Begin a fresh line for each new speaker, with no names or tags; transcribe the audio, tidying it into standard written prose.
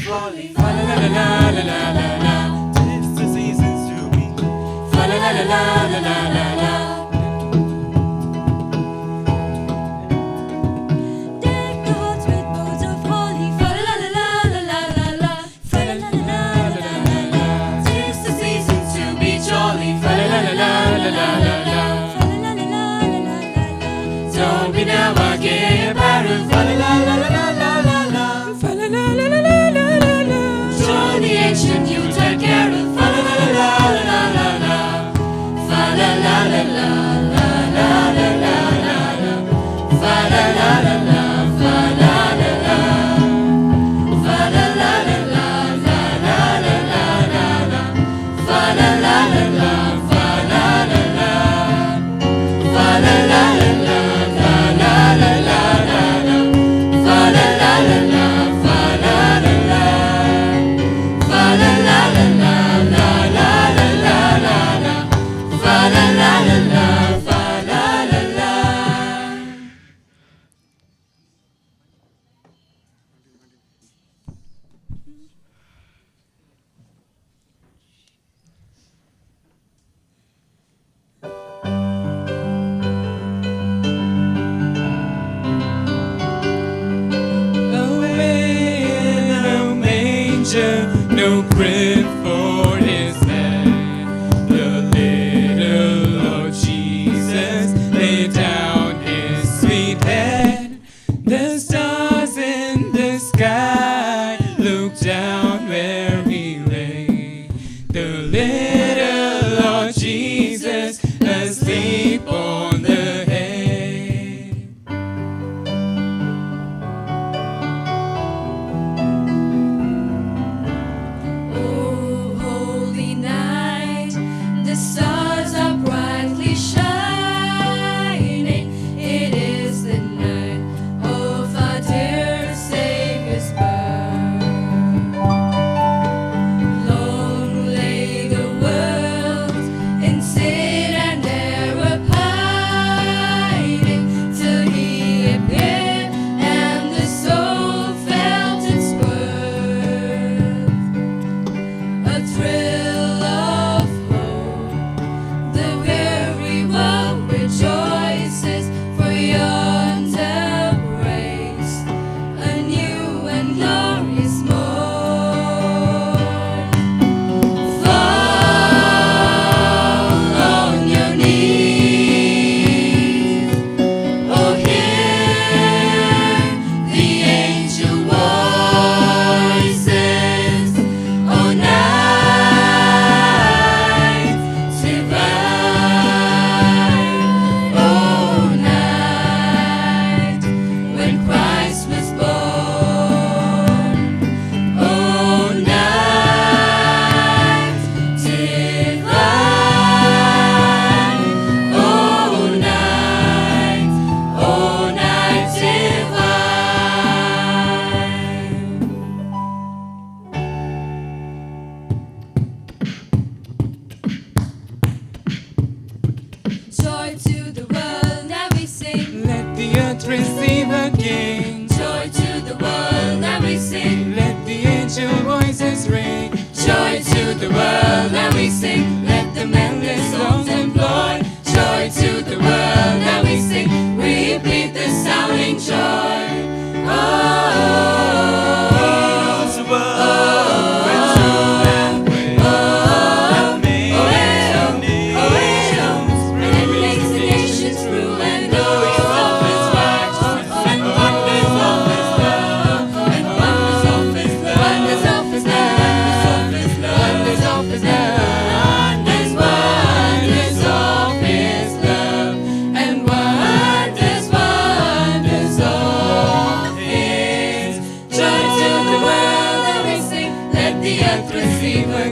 folly. Fa la la la la la la la. Tis the seasons to be. Fa la la la la la la la la.
Deck the hearts with bows of holly. Fa la la la la la la la. Fa la la la la la la la.
Tis the seasons to be jolly. Fa la la la la la la la.
Fa la la la la la la la.
Don't be never gay apparel. Fa la la la la la la la.
Fa la la la la la la la la.
Join the ancient Yuletide carol. Fa la la la la la la la. Fa la la la la la la la la la. Fa la la la la. Fa la la la. Fa la la la la la la la la la. Fa la la la la. Fa la la la. Fa la la la la la la la la la. Fa la la la la. Fa la la la. Fa la la la la la la la la la. Fa la la la la. Fa la la la. No manger, no crib for his head. The little Lord Jesus laid down his sweet head. The stars in the sky looked down where he lay. The little Lord Jesus asleep on the hay.
Oh, holy night, the stars are brightly shining. It is the night of our dear Savior's birth. Long lay the world in sin and error pining, till He appeared and the soul felt its worth. A thrill of hope, the weary world rejoices, for yonder breaks a new and glorious morn. Fall on your knees, oh hear the angel voices, oh night divine, oh night when Christ was born, oh night divine, oh night divine. Joy to the world, now we sing.
Let the earth receive her King.
Joy to the world, now we sing.
Let the angel voices ring.
Joy to the world, now we sing. Let the men their songs employ. Joy to the world, now we sing. Repeat the sounding joy. Wonders of His love, wonders of His love, wonders of His love, and wonders of His. Joy to the world, that we sing. Let the earth receive her